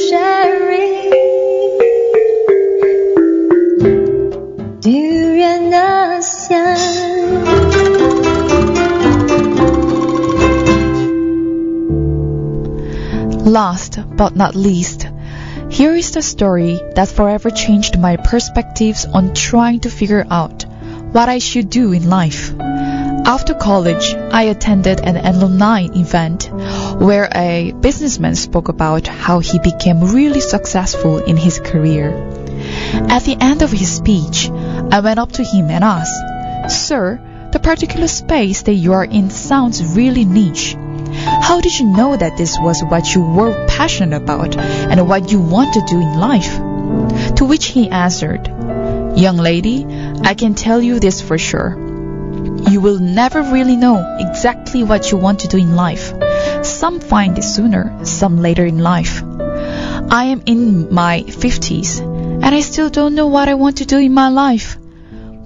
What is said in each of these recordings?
sharing. Durian ASEAN. Last but not least, here is the story that forever changed my perspectives on trying to figure out what I should do in life. After college, I attended an alumni event where a businessman spoke about how he became really successful in his career. At the end of his speech, I went up to him and asked, "Sir, the particular space that you are in sounds really niche. How did you know that this was what you were passionate about and what you want to do in life?" To which he answered, "Young lady, I can tell you this for sure. You will never really know exactly what you want to do in life. Some find it sooner, some later in life. I am in my 50s and I still don't know what I want to do in my life.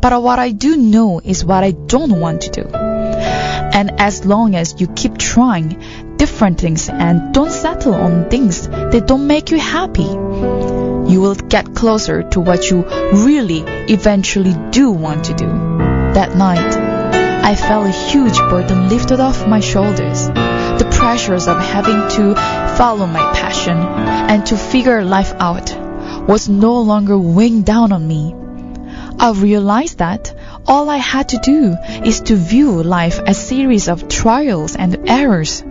But what I do know is what I don't want to do. And as long as you keep trying different things and don't settle on things that don't make you happy, you will get closer to what you really eventually do want to do." That night, I felt a huge burden lifted off my shoulders. The pressures of having to follow my passion and to figure life out was no longer weighing down on me. I realized that all I had to do is to view life as a series of trials and errors.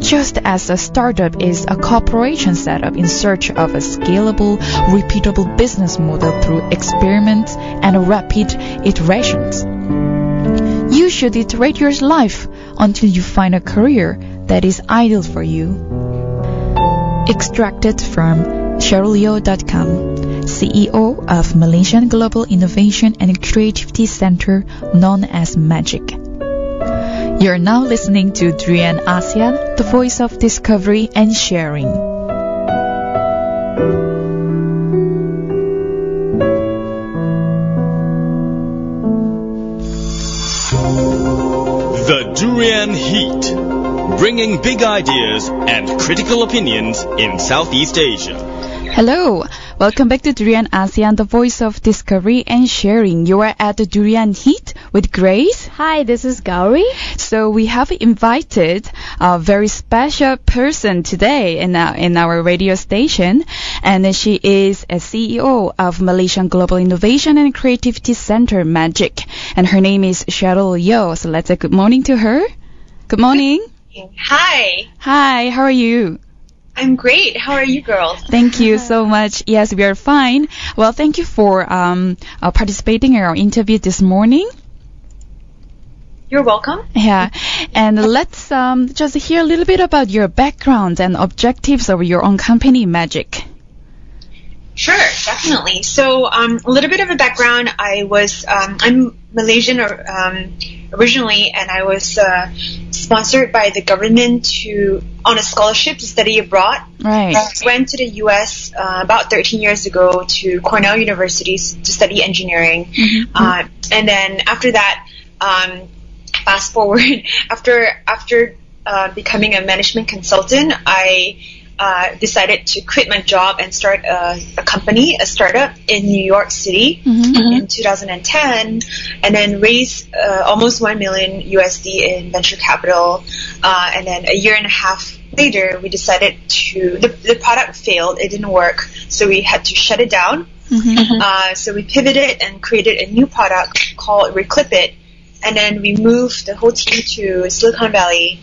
Just as a startup is a corporation setup in search of a scalable, repeatable business model through experiments and rapid iterations. You should iterate your life until you find a career that is ideal for you. Extracted from Cheryl.com, CEO of Malaysian Global Innovation and Creativity Center, known as MAGIC. You're now listening to Durian ASEAN, the voice of discovery and sharing. The Durian Heat, bringing big ideas and critical opinions in Southeast Asia. Hello, welcome back to Durian ASEAN, the voice of discovery and sharing. You are at the Durian Heat with Grace. Hi, this is Gowri. So we have invited a very special person today in our radio station, and she is a CEO of Malaysian Global Innovation and Creativity Center, MAGIC, and her name is Cheryl Yeoh. So let's say good morning to her. Good morning. Hi. Hi, how are you? I'm great. How are you girls? Thank you so much. Yes, we are fine. Well, thank you for participating in our interview this morning. You're welcome. Yeah, and let's just hear a little bit about your background and objectives of your own company, MAGIC. Sure, definitely. So, a little bit of a background. I'm Malaysian originally, and I was sponsored by the government on a scholarship to study abroad. Right. I went to the U.S. About 13 years ago to Cornell University to study engineering, and then after that, fast forward after becoming a management consultant, I decided to quit my job and start a company, a startup in New York City in 2010, and then raise almost $1 million USD in venture capital. And then a year and a half later, we decided the product failed. It didn't work, so we had to shut it down. So we pivoted and created a new product called Clipitcom, and then we moved the whole team to Silicon Valley.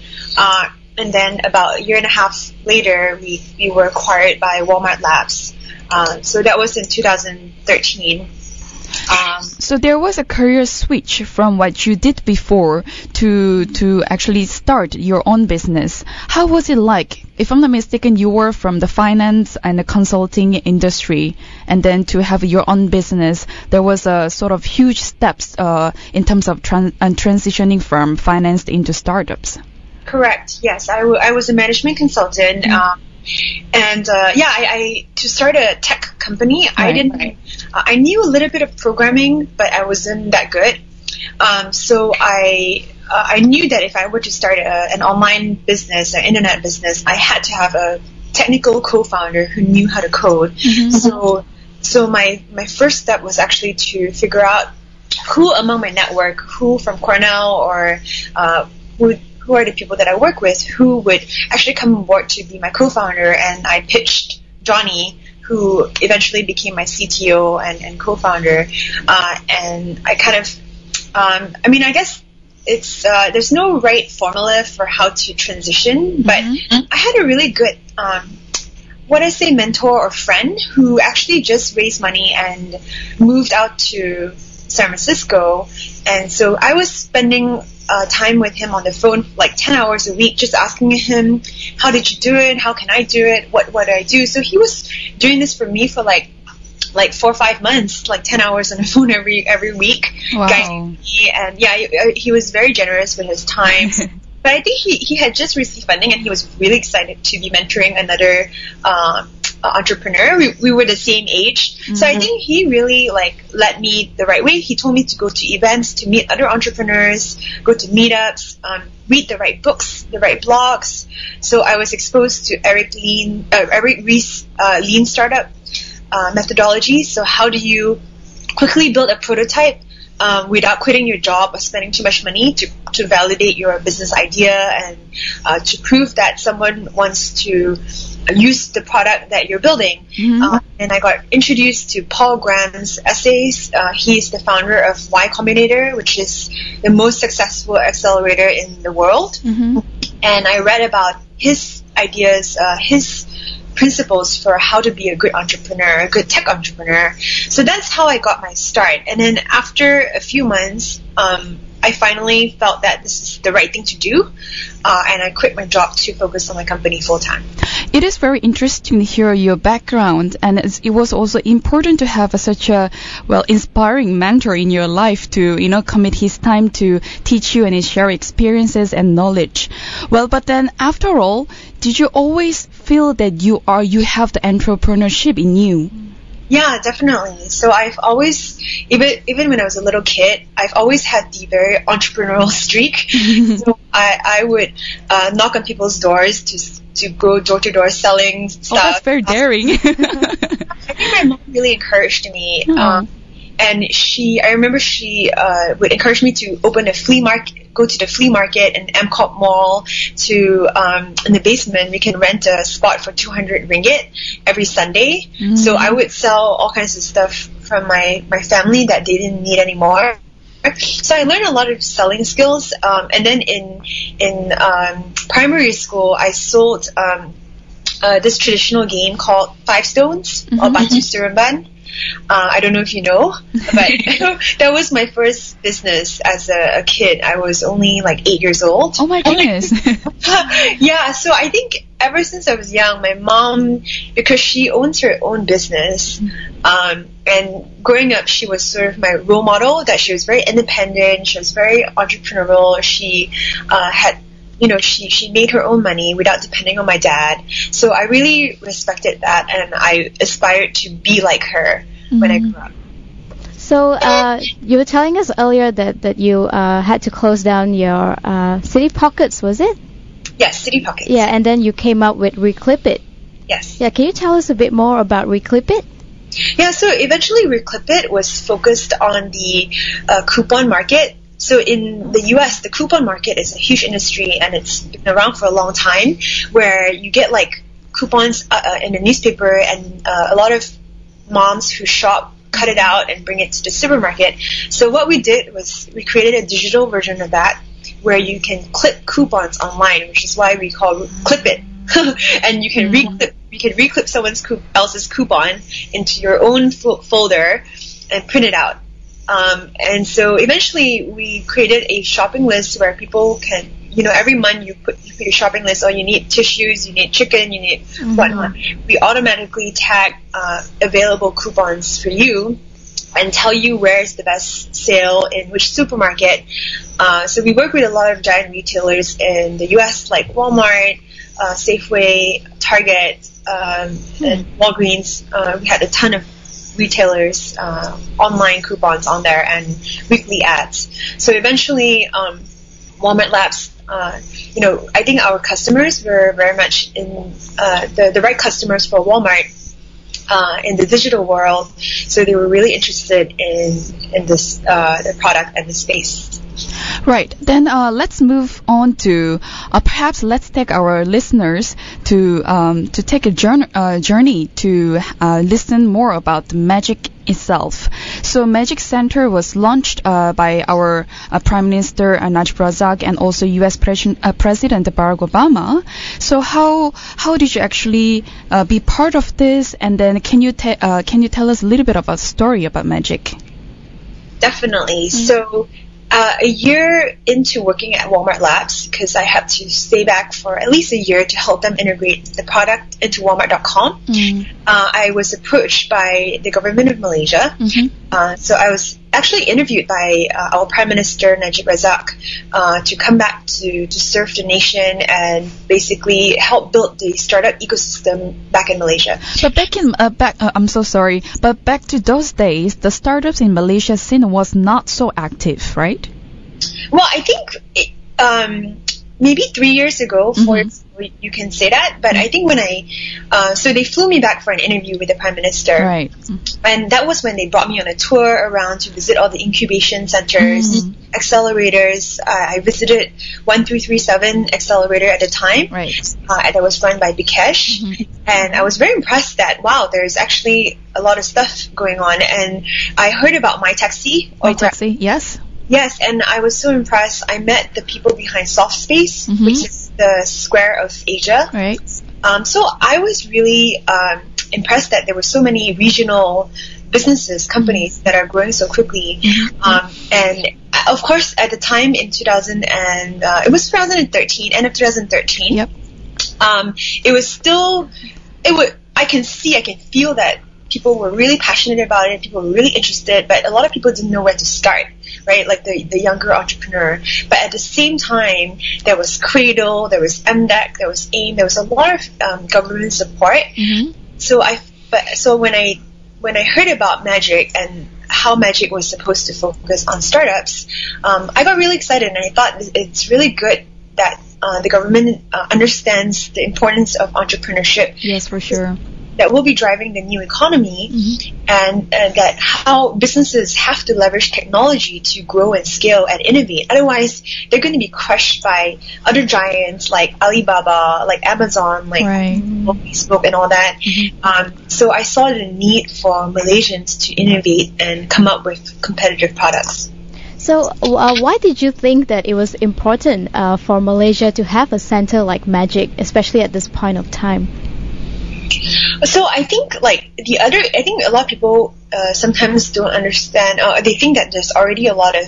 And then about a year and a half later, we were acquired by Walmart Labs. So that was in 2013. So there was a career switch from what you did before to actually start your own business. How was it like? If I'm not mistaken, you were from the finance and the consulting industry, and then to have your own business, there was a sort of huge steps in terms of transitioning from finance into startups. Correct. Yes, I was a management consultant, and to start a tech company, Right. I knew a little bit of programming, but I wasn't that good. So I knew that if I were to start an online business, an internet business, I had to have a technical co-founder who knew how to code. So my first step was actually to figure out who among my network, who from Cornell or who are the people that I work with, who would actually come on board to be my co-founder. And I pitched Johnny, who eventually became my CTO and co-founder. And I kind of, I guess it's there's no right formula for how to transition, but I had a really good mentor or friend who actually just raised money and moved out to San Francisco. And so I was spending time with him on the phone like 10 hours a week, just asking him, how did you do it? How can I do it? What do I do? So he was doing this for me for like 4 or 5 months, like 10 hours on the phone every week. Wow. Guiding me. And yeah, he was very generous with his time. But I think he had just received funding and he was really excited to be mentoring another entrepreneur. We were the same age. So I think he really led me the right way. He told me to go to events, to meet other entrepreneurs, go to meetups, read the right books, the right blogs. So I was exposed to Eric Ries's lean startup methodology. So how do you quickly build a prototype without quitting your job or spending too much money to validate your business idea and to prove that someone wants to use the product that you're building. And I got introduced to Paul Graham's essays. He's the founder of Y Combinator, which is the most successful accelerator in the world. And I read about his ideas, his principles for how to be a good entrepreneur, a good tech entrepreneur. So that's how I got my start. And then after a few months, I finally felt that this is the right thing to do, and I quit my job to focus on my company full time. It is very interesting to hear your background, and it was also important to have such a inspiring mentor in your life to commit his time to teach you and share experiences and knowledge. Well, but then after all, did you always feel that you have the entrepreneurship in you? Yeah, definitely. So I've always, even when I was a little kid, I've always had the very entrepreneurial streak. So I would knock on people's doors to go door to door selling stuff. Oh, that's very daring. I think my mom really encouraged me. And I remember she would encourage me to open a flea market, go to the flea market in MCOP Mall in the basement. We can rent a spot for 200 ringgit every Sunday. So I would sell all kinds of stuff from my family that they didn't need anymore. So I learned a lot of selling skills. And then in primary school, I sold this traditional game called Five Stones or Batu Seremban. I don't know if you know, but that was my first business as a kid. I was only like 8 years old. Oh my goodness. Yeah, so I think ever since I was young, my mom, because she owns her own business, and growing up, she was sort of my role model, that she was very independent, she was very entrepreneurial, she had she made her own money without depending on my dad. So I really respected that, and I aspired to be like her when I grew up. So you were telling us earlier that you had to close down your City Pockets, was it? Yes, City Pockets. Yeah, and then you came up with Reclipit. Yes. Yeah, can you tell us a bit more about Reclipit? Yeah, so eventually Reclipit was focused on the coupon market. So in the US, the coupon market is a huge industry, and it's been around for a long time, where you get like coupons in the newspaper, and a lot of moms who shop cut it out and bring it to the supermarket. So what we did was we created a digital version of that, where you can clip coupons online, which is why we call Clipit. And you can reclip someone else's coupon into your own folder and print it out. And so eventually we created a shopping list where people can, every month you put your shopping list. Oh, you need tissues, you need chicken, you need whatnot. We automatically tag available coupons for you and tell you where is the best sale in which supermarket. So we work with a lot of giant retailers in the US, like Walmart, Safeway, Target, and Walgreens. We had a ton of retailers, online coupons on there, and weekly ads. So eventually Walmart Labs I think our customers were very much in the right customers for Walmart in the digital world. So they were really interested in this the product and the space. Right. Then let's move on to perhaps let's take our listeners to take a journey to listen more about the Magic itself. So Magic Center was launched by our Prime Minister Najib Razak and also U.S. President Barack Obama. So how did you actually be part of this? And then can you tell us a little bit about the story about Magic? Definitely. So a year into working at Walmart Labs, because I had to stay back for at least a year to help them integrate the product into Walmart.com, I was approached by the government of Malaysia. So I was actually interviewed by our Prime Minister Najib Razak to come back to serve the nation and basically help build the startup ecosystem back in Malaysia. But I'm so sorry, but back to those days, the startups in Malaysia scene was not so active, right? Well, I think maybe 3 years ago, 4 years ago, you can say that. But I think when so they flew me back for an interview with the Prime Minister. Right. And that was when they brought me on a tour around to visit all the incubation centers, accelerators. I visited 1337 Accelerator at the time. Right. That was run by Bikesh. And I was very impressed that, wow, there's actually a lot of stuff going on. And I heard about My Taxi. Yes. Yes, and I was so impressed. I met the people behind SoftSpace, which is the Square of Asia. Right. So I was really impressed that there were so many regional businesses, companies that are growing so quickly. And of course, at the time in 2013, end of 2013. Yep. It was still, I can feel that people were really passionate about it, people were really interested, but a lot of people didn't know where to start, right? Like the younger entrepreneur. But at the same time, there was Cradle, there was MDEC, there was AIM, there was a lot of government support. So when I heard about Magic and how Magic was supposed to focus on startups, I got really excited, and I thought it's really good that the government understands the importance of entrepreneurship. Yes, for sure. That will be driving the new economy, and that how businesses have to leverage technology to grow and scale and innovate. Otherwise, they're going to be crushed by other giants like Alibaba, like Amazon, like Facebook and all that. So I saw the need for Malaysians to innovate and come up with competitive products. So why did you think that it was important for Malaysia to have a center like Magic, especially at this point of time? So I think I think a lot of people sometimes don't understand, they think that there's already a lot of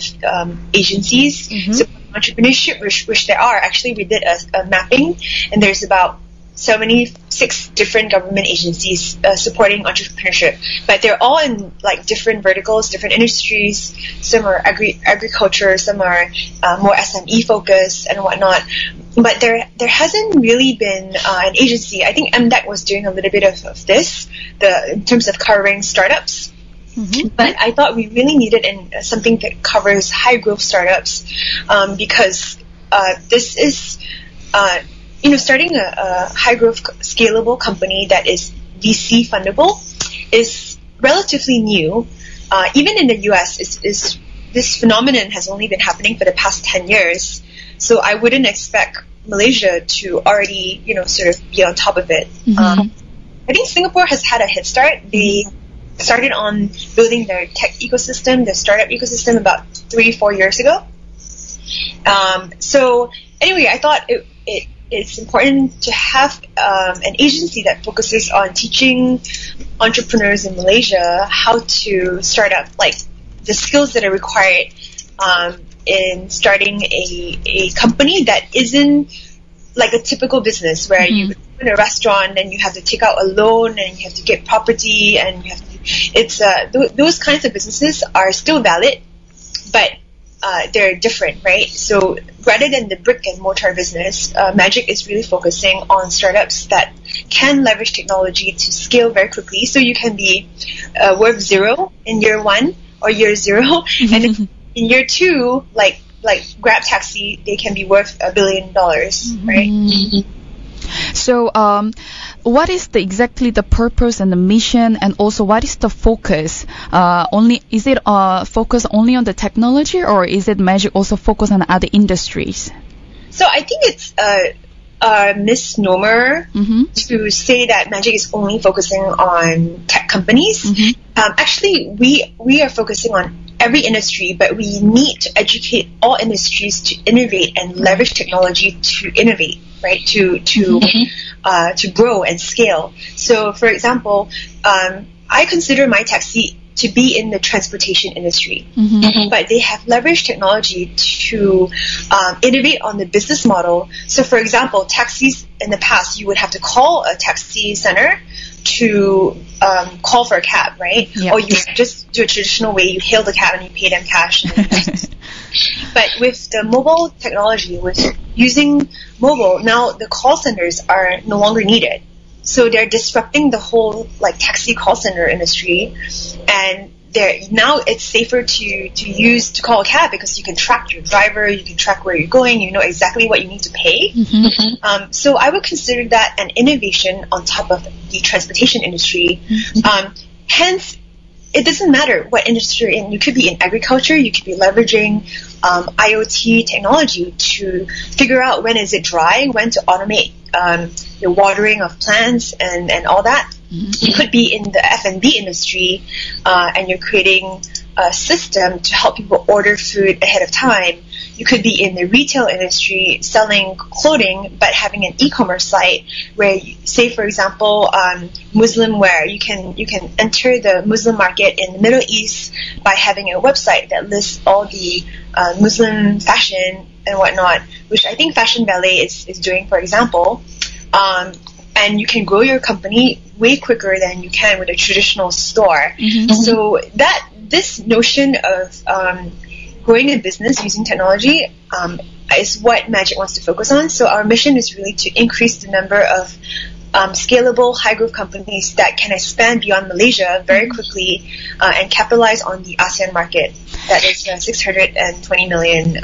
agencies. So entrepreneurship, which there are, actually we did a mapping, and there's about 76 different government agencies supporting entrepreneurship, but they're all in like different verticals, different industries. Some are agriculture, some are more SME focused and whatnot. But there hasn't really been an agency. I think MDEC was doing a little bit of this, in terms of covering startups. But I thought we really needed something that covers high growth startups, because this is starting a high growth scalable company that is VC fundable is relatively new. Even in the US, this phenomenon has only been happening for the past 10 years. So I wouldn't expect Malaysia to already, sort of be on top of it. I think Singapore has had a head start. They started on building their tech ecosystem, their startup ecosystem, about 3-4 years ago. So anyway, I thought it's important to have an agency that focuses on teaching entrepreneurs in Malaysia how to start up, like the skills that are required in starting a company that isn't like a typical business where you open a restaurant and you have to take out a loan and you have to get property and you have to, those kinds of businesses are still valid, but they're different, right? So rather than the brick and mortar business, Magic is really focusing on startups that can leverage technology to scale very quickly. So you can be worth 0 in year 1 or year 0, and in year 2, like like Grab Taxi, they can be worth $1 billion, right? So, what is exactly the purpose and the mission, and also what is the focus? Is it focus only on the technology, or is it Magic also focus on other industries? So I think it's a misnomer to say that Magic is only focusing on tech companies. Actually, we are focusing on every industry, but we need to educate all industries to innovate and leverage technology to innovate, right? To grow and scale. So, for example, I consider my taxi to be in the transportation industry, but they have leveraged technology to innovate on the business model. So, for example, taxis in the past, you would have to call a taxi center to call for a cab, right? Yep. Or you just do a traditional way, you hail the cab and you pay them cash. But with the mobile technology, with using mobile, now the call centers are no longer needed. So they're disrupting the whole like taxi call center industry, and now it's safer to call a cab because you can track your driver, you can track where you're going, you know exactly what you need to pay. So I would consider that an innovation on top of the transportation industry. Hence, it doesn't matter what industry you're in. You could be in agriculture, you could be leveraging IoT technology to figure out when is it dry, when to automate the watering of plants and all that. You could be in the F&B industry and you're creating a system to help people order food ahead of time. You could be in the retail industry selling clothing but having an e-commerce site where, say for example, Muslim wear. You can enter the Muslim market in the Middle East by having a website that lists all the Muslim fashion and whatnot, which I think Fashion Ballet is doing, for example. And you can grow your company way quicker than you can with a traditional store. So this notion of growing a business using technology is what Magic wants to focus on. So our mission is really to increase the number of scalable, high-growth companies that can expand beyond Malaysia very quickly and capitalize on the ASEAN market. That is 620 million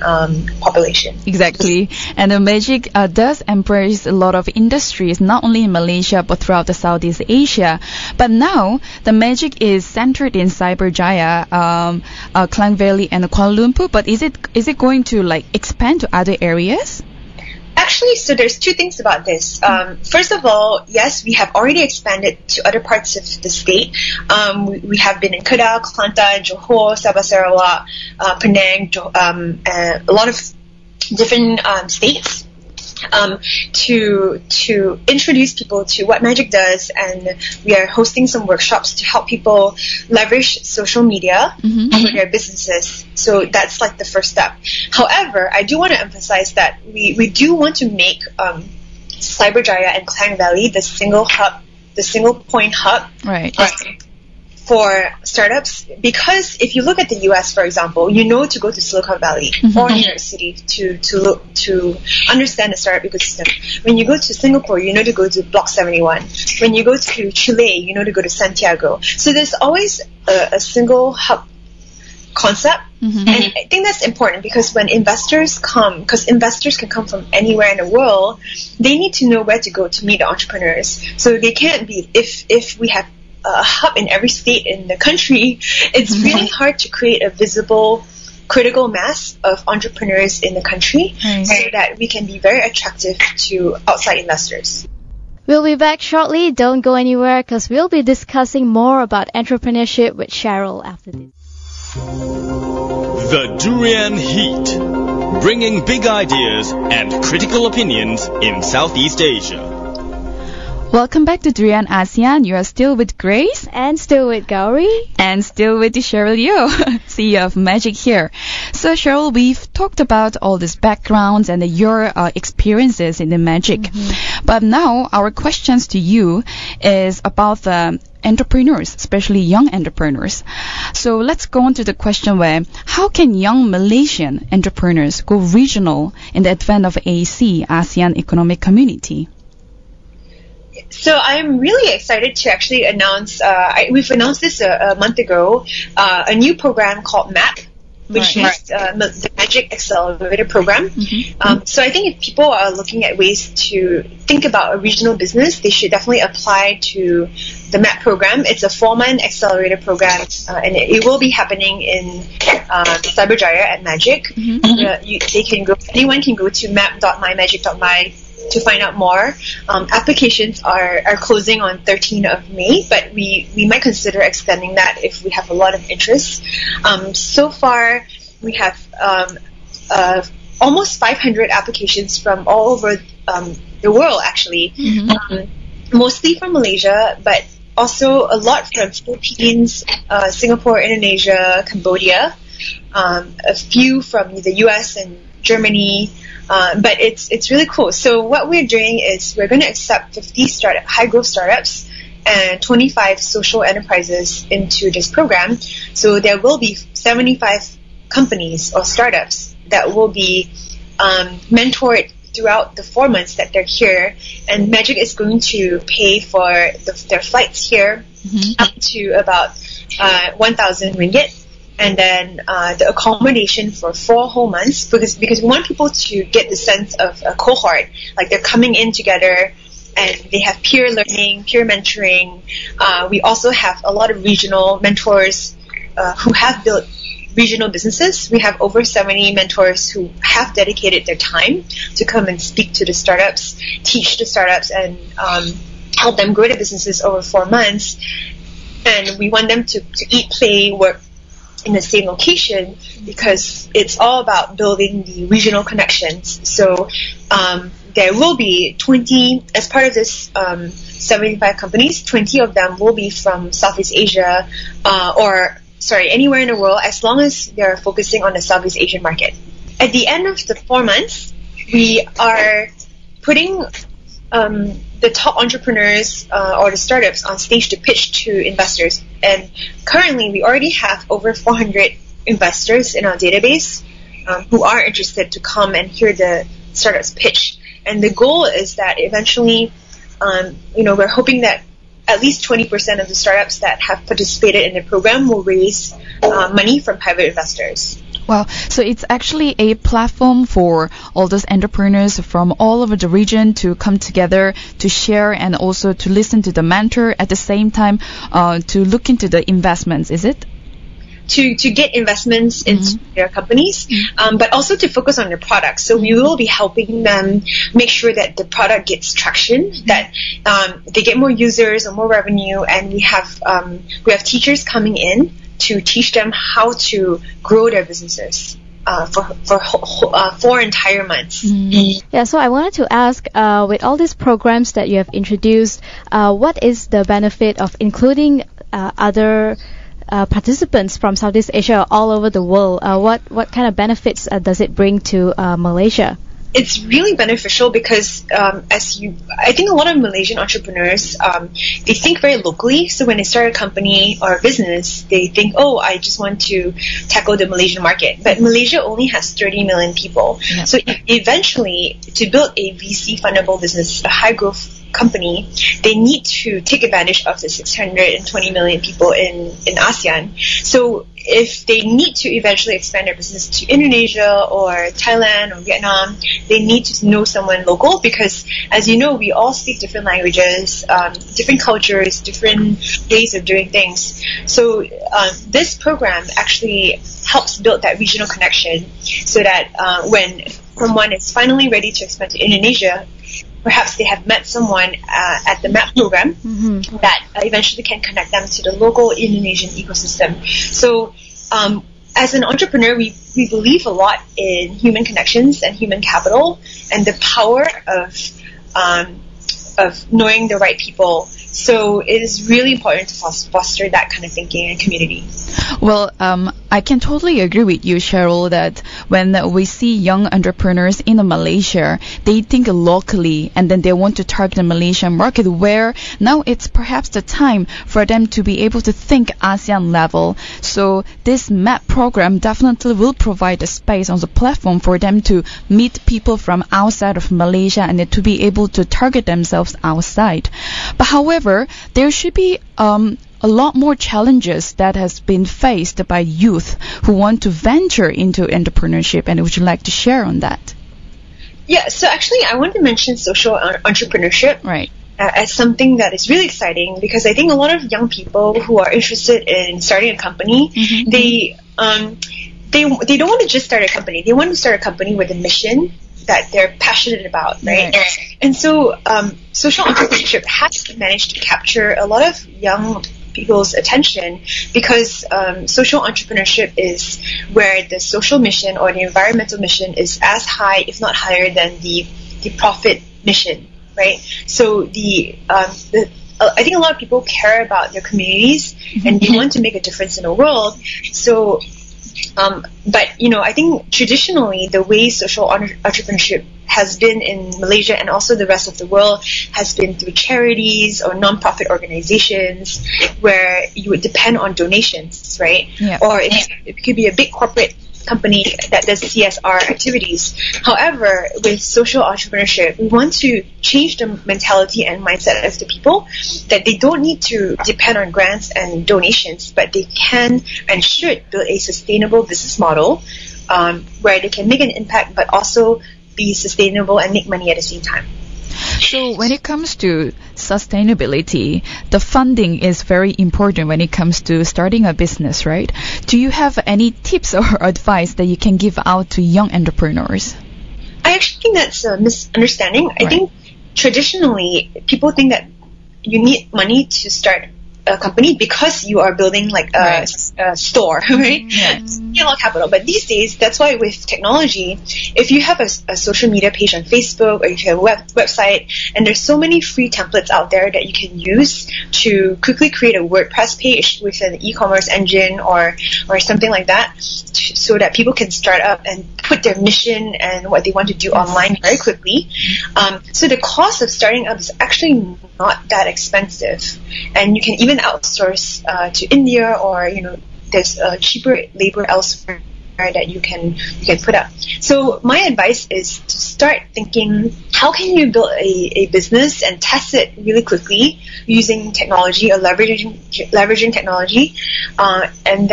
population. Exactly. And the Magic does embrace a lot of industries, not only in Malaysia, but throughout the Southeast Asia. But now, the Magic is centered in Cyberjaya, Klang Valley, and Kuala Lumpur. But is it going to like expand to other areas? Actually, so there's two things about this. First of all, yes, we have already expanded to other parts of the state. We have been in Kedah, Kelantan, Johor, Sabah Sarawak, Penang, a lot of different states to introduce people to what Magic does, and we are hosting some workshops to help people leverage social media for their businesses. So that's like the first step. However, I do want to emphasize that we do want to make Cyberjaya and Klang Valley the single point hub. Right. For startups, because if you look at the US, for example, you know to go to Silicon Valley or New York City to understand the startup ecosystem. When you go to Singapore, you know to go to Block 71. When you go to Chile, you know to go to Santiago. So there's always a single hub concept, and I think that's important because when investors come, because investors can come from anywhere in the world, they need to know where to go to meet the entrepreneurs. So they can't be, if we have a hub in every state in the country, it's really hard to create a visible critical mass of entrepreneurs in the country so that we can be very attractive to outside investors. We'll be back shortly. Don't go anywhere because we'll be discussing more about entrepreneurship with Cheryl after this. The Durian Heat, bringing big ideas and critical opinions in Southeast Asia. Welcome back to Durian ASEAN. You are still with Grace. And still with Gowri. And still with Cheryl Yeoh, CEO of Magic here. So Cheryl, we've talked about all these backgrounds and your experiences in the Magic. But now our questions to you is about the entrepreneurs, especially young entrepreneurs. So let's go on to the question where, how can young Malaysian entrepreneurs go regional in the advent of AC, ASEAN Economic Community? So I'm really excited to actually announce, we've announced this a month ago, a new program called MAP, which is the Magic Accelerator program. So I think if people are looking at ways to think about a regional business, they should definitely apply to the MAP program. It's a 4-month accelerator program, and it will be happening in Cyberjaya at Magic. Anyone can go to map.mymagic.my to find out more. Applications are closing on 13th of May, but we might consider extending that if we have a lot of interest. So far, we have almost 500 applications from all over the world, actually. Mostly from Malaysia, but also a lot from Philippines, Singapore, Indonesia, Cambodia, a few from the US and Germany. But it's really cool. So what we're doing is we're going to accept 50 high growth startups and 25 social enterprises into this program. So there will be 75 companies or startups that will be mentored throughout the 4 months that they're here, and Magic is going to pay for their flights here up to about 1,000 ringgit. And then the accommodation for 4 whole months, because we want people to get the sense of a cohort, like they're coming in together and they have peer learning, peer mentoring. We also have a lot of regional mentors who have built regional businesses. We have over 70 mentors who have dedicated their time to come and speak to the startups, teach the startups, and help them grow their businesses over 4 months. And we want them to eat, play, work in the same location, because it's all about building the regional connections. So there will be 20, as part of this 75 companies, 20 of them will be from Southeast Asia, anywhere in the world, as long as they're focusing on the Southeast Asian market. At the end of the 4 months, we are putting the top entrepreneurs or the startups on stage to pitch to investors. And currently, we already have over 400 investors in our database who are interested to come and hear the startups pitch. And the goal is that eventually, we're hoping that at least 20% of the startups that have participated in the program will raise money from private investors. Wow. So it's actually a platform for all those entrepreneurs from all over the region to come together to share and also to listen to the mentor at the same time to look into the investments, is it? To get investments into their companies, but also to focus on their products. So we will be helping them make sure that the product gets traction, that they get more users or more revenue, and we have teachers coming in to teach them how to grow their businesses for 4 entire months. Yeah, so I wanted to ask, with all these programs that you have introduced, what is the benefit of including other participants from Southeast Asia all over the world? What kind of benefits does it bring to Malaysia? It's really beneficial because I think a lot of Malaysian entrepreneurs, they think very locally. So when they start a company or a business, they think, I just want to tackle the Malaysian market. But Malaysia only has 30 million people. Yeah. So eventually, to build a VC fundable business, a high growth company, they need to take advantage of the 620 million people in ASEAN. So if they need to eventually expand their business to Indonesia or Thailand or Vietnam, they need to know someone local, because as you know, we all speak different languages, different cultures, different ways of doing things. So this program actually helps build that regional connection, so that when someone is finally ready to expand to Indonesia, perhaps they have met someone at the MAP program that eventually can connect them to the local Indonesian ecosystem. So as an entrepreneur, we believe a lot in human connections and human capital and the power of knowing the right people. So it is really important to foster that kind of thinking and community. Well, I can totally agree with you, Cheryl, that when we see young entrepreneurs in Malaysia, they think locally and then they want to target the Malaysian market, where now it's perhaps the time for them to be able to think ASEAN level. So this MAP program definitely will provide a space on the platform for them to meet people from outside of Malaysia and to be able to target themselves outside. But however, there should be a lot more challenges that has been faced by youth who want to venture into entrepreneurship, and would you like to share on that? Yeah, so actually I want to mention social entrepreneurship. Right. As something that is really exciting, because I think a lot of young people who are interested in starting a company, they don't want to just start a company. They want to start a company with a mission that they're passionate about, right? And so social entrepreneurship has managed to capture a lot of young people's attention, because social entrepreneurship is where the social mission or the environmental mission is as high, if not higher, than the profit mission. Right, so I think a lot of people care about their communities and they want to make a difference in the world. So, but I think traditionally the way social entrepreneurship has been in Malaysia and also the rest of the world has been through charities or non-profit organizations where you would depend on donations, right? Yeah. Or it could be a big corporate company that does CSR activities. However, with social entrepreneurship, we want to change the mentality and mindset of the people that they don't need to depend on grants and donations, but they can and should build a sustainable business model where they can make an impact but also be sustainable and make money at the same time. So when it comes to sustainability, the funding is very important when it comes to starting a business, right? Do you have any tips or advice that you can give out to young entrepreneurs? I actually think that's a misunderstanding. Right. I think traditionally people think that you need money to start a company because you are building like a store, right? Yeah. You need a lot of capital. But these days, that's why with technology, if you have a social media page on Facebook or if you have a website, and there's so many free templates out there that you can use to quickly create a WordPress page with an e-commerce engine or something like that, so that people can start up and put their mission and what they want to do online very quickly. So the cost of starting up is actually not that expensive, and you can even outsource to India, or there's cheaper labor elsewhere that you can put up. So my advice is to start thinking, how can you build a business and test it really quickly using technology or leveraging technology, and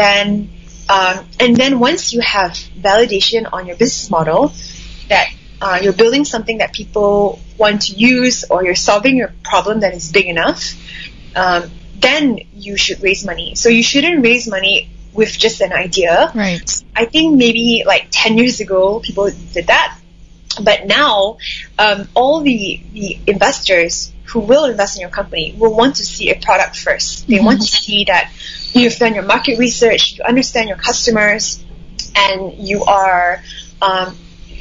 then once you have validation on your business model that you're building something that people want to use, or you're solving a problem that is big enough, then you should raise money. So you shouldn't raise money with just an idea. Right. I think maybe like 10 years ago people did that, but now all the investors who will invest in your company will want to see a product first. They want to see that you've done your market research, you understand your customers, and you are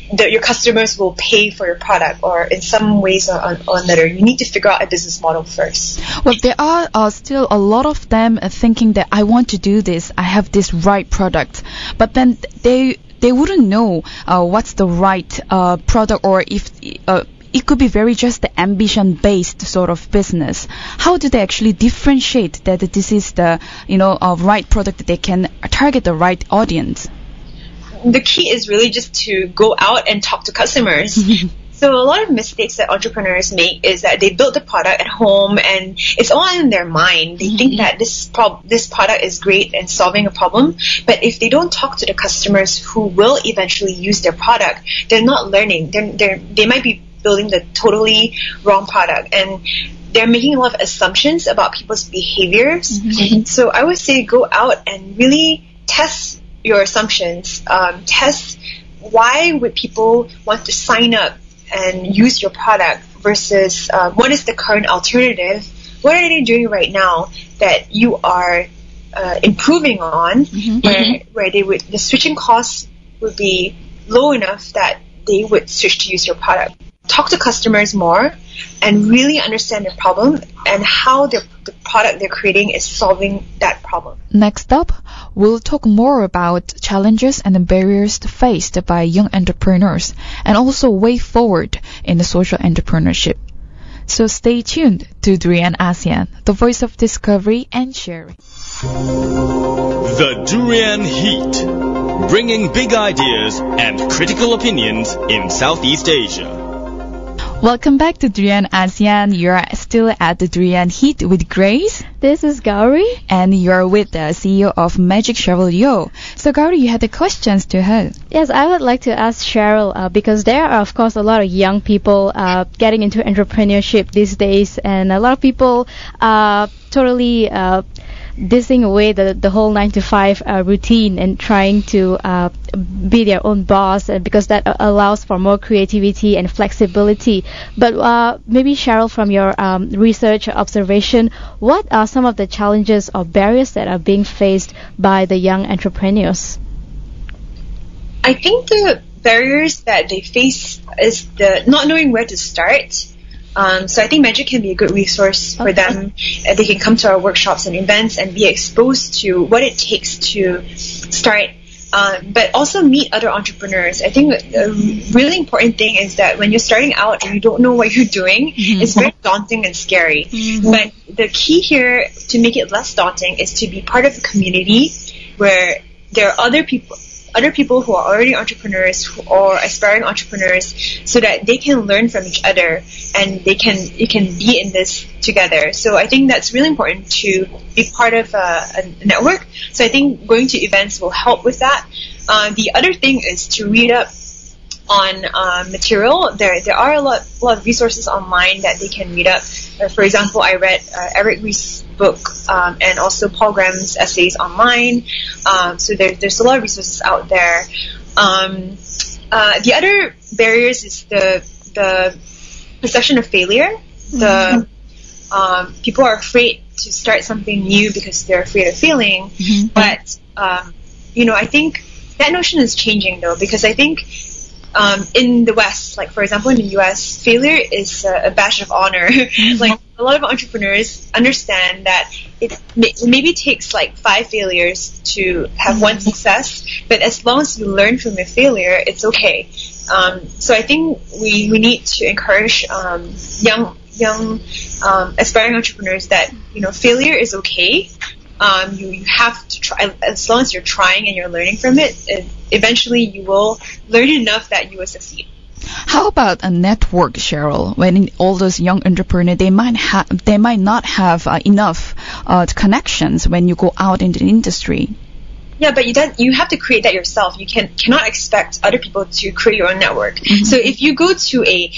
your customers will pay for your product, or in some ways or another. You need to figure out a business model first. Well, there are still a lot of them thinking that I want to do this, I have this right product, but then they wouldn't know what's the right product, or if it could be very just the ambition-based sort of business. How do they actually differentiate that this is the right product, that they can target the right audience? The key is really just to go out and talk to customers. So a lot of mistakes that entrepreneurs make is that they build the product at home and it's all in their mind. They think that this product is great and solving a problem, but if they don't talk to the customers who will eventually use their product, they're not learning. They might be building the totally wrong product, and they're making a lot of assumptions about people's behaviors. So I would say go out and really test your assumptions. Test why would people want to sign up and use your product versus what is the current alternative? What are they doing right now that you are improving on, where the switching costs would be low enough that they would switch to use your product. Talk to customers more and really understand their problem and how the product they're creating is solving that problem. Next up, we'll talk more about challenges and the barriers faced by young entrepreneurs and also way forward in the social entrepreneurship. So stay tuned to Durian ASEAN, the voice of discovery and sharing. The Durian Heat, bringing big ideas and critical opinions in Southeast Asia. Welcome back to Durian ASEAN. You're still at the Durian Heat with Grace. This is Gowri. And you're with the CEO of Magic, Cheryl Yeoh. So Gowri, you had the questions to her. Yes, I would like to ask Cheryl, because there are, of course, a lot of young people getting into entrepreneurship these days, and a lot of people totally dissing away the whole 9-to-5 routine and trying to be their own boss, because that allows for more creativity and flexibility. But maybe Cheryl, from your research observation, what are some of the challenges or barriers that are being faced by the young entrepreneurs? I think the barriers that they face is the not knowing where to start. So I think Magic can be a good resource for them. They can come to our workshops and events and be exposed to what it takes to start, but also meet other entrepreneurs. I think a really important thing is that when you're starting out and you don't know what you're doing, it's very daunting and scary. But the key here to make it less daunting is to be part of a community where there are other people who are already entrepreneurs or aspiring entrepreneurs, so that they can learn from each other and you can be in this together. So I think that's really important, to be part of a network. So I think going to events will help with that. The other thing is to read up on material. There are a lot of resources online that they can read up. For example, I read Eric Ries's book and also Paul Graham's essays online. So there's a lot of resources out there. The other barriers is the perception of failure. People are afraid to start something new because they're afraid of failing. But I think that notion is changing, though, because I think in the West, like for example in the US, failure is a badge of honor. Like a lot of entrepreneurs understand that it maybe takes like 5 failures to have one success, but as long as you learn from your failure, it's okay. So I think we need to encourage young aspiring entrepreneurs that failure is okay. You have to try. As long as you're trying and you're learning from it, eventually you will learn enough that you will succeed. How about a network, Cheryl? When all those young entrepreneurs, they might not have enough connections when you go out into the industry. Yeah, but you have to create that yourself. You cannot expect other people to create your own network. So if you go to a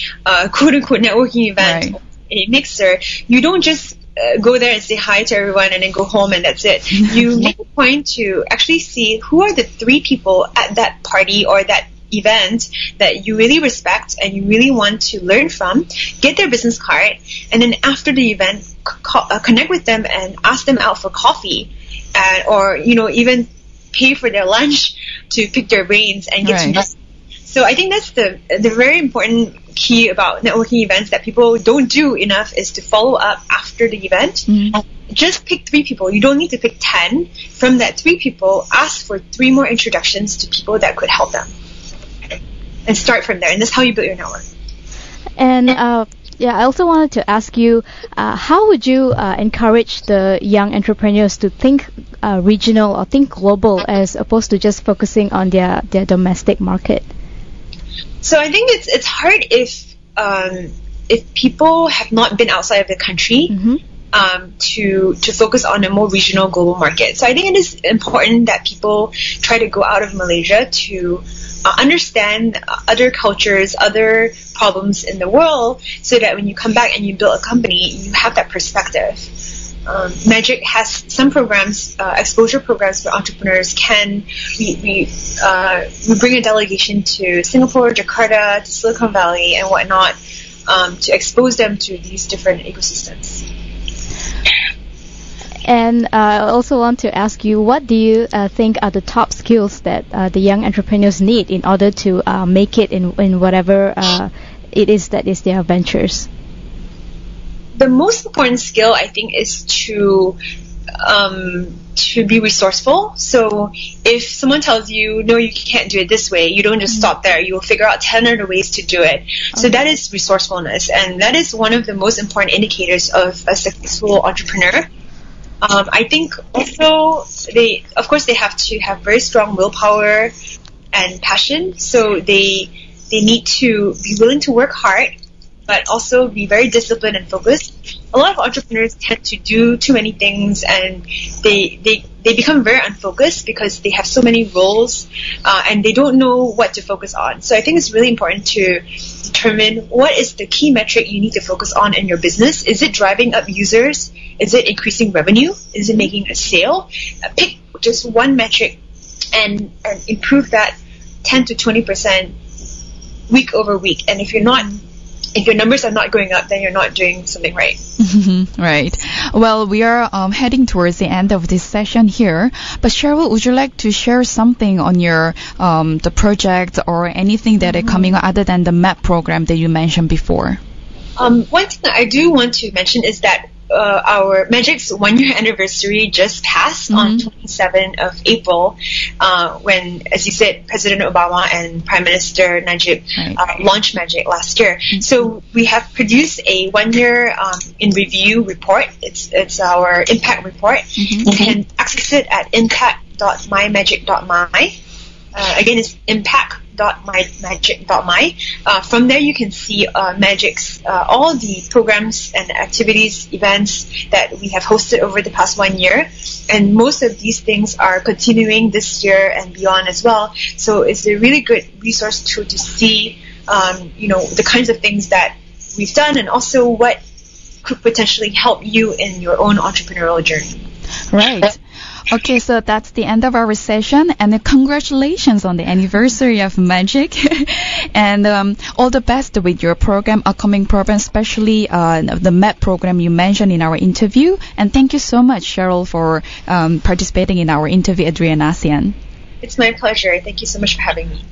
quote-unquote networking event, or a mixer, you don't just go there and say hi to everyone and then go home and that's it. You make a point to actually see who are the 3 people at that party or that event that you really respect and you really want to learn from. Get their business card, and then after the event, connect with them and ask them out for coffee, or even pay for their lunch to pick their brains and get to know them. So I think that's the very important key about networking events that people don't do enough, is to follow up after the event. Just pick 3 people. You don't need to pick 10. From that 3 people, ask for 3 more introductions to people that could help them, and start from there. And that's how you build your network. And I also wanted to ask you, how would you encourage the young entrepreneurs to think regional or think global, as opposed to just focusing on their domestic market? So I think it's hard if people have not been outside of the country to focus on a more regional global market. So I think it is important that people try to go out of Malaysia to understand other cultures, other problems in the world, so that when you come back and you build a company, you have that perspective. Magic has some programs, exposure programs for entrepreneurs. We bring a delegation to Singapore, Jakarta, to Silicon Valley, and whatnot, to expose them to these different ecosystems. And I also want to ask you, what do you think are the top skills that the young entrepreneurs need in order to make it in whatever it is that is their ventures? The most important skill, I think, is to be resourceful. So if someone tells you, no, you can't do it this way, you don't just stop there. You will figure out 10 other ways to do it. So that is resourcefulness, and that is one of the most important indicators of a successful entrepreneur. I think also they have to have very strong willpower and passion. So they need to be willing to work hard, but also be very disciplined and focused. A lot of entrepreneurs tend to do too many things, and they become very unfocused because they have so many roles, and they don't know what to focus on. So I think it's really important to determine what is the key metric you need to focus on in your business. Is it driving up users? Is it increasing revenue? Is it making a sale? Pick just one metric and improve that 10 to 20% week over week. And if your numbers are not going up, then you're not doing something right. Right. Well, we are heading towards the end of this session here. But Cheryl, would you like to share something on your the project or anything that is coming other than the MAP program that you mentioned before? One thing that I do want to mention is that our Magic's 1-year anniversary just passed on 27th of April, when, as you said, President Obama and Prime Minister Najib launched Magic last year. So we have produced a 1-year in review report. It's our impact report. You can access it at impact.mymagic.my. Again, it's impact.mymagic.my. From there, you can see Magic's all the programs and activities, events that we have hosted over the past 1 year, and most of these things are continuing this year and beyond as well. So it's a really good resource tool to see, the kinds of things that we've done, and also what could potentially help you in your own entrepreneurial journey. Right. Okay, so that's the end of our session, and congratulations on the anniversary of Magic, and all the best with your program, upcoming program, especially the MAP program you mentioned in our interview. And thank you so much, Cheryl, for participating in our interview at Durian ASEAN. It's my pleasure. Thank you so much for having me.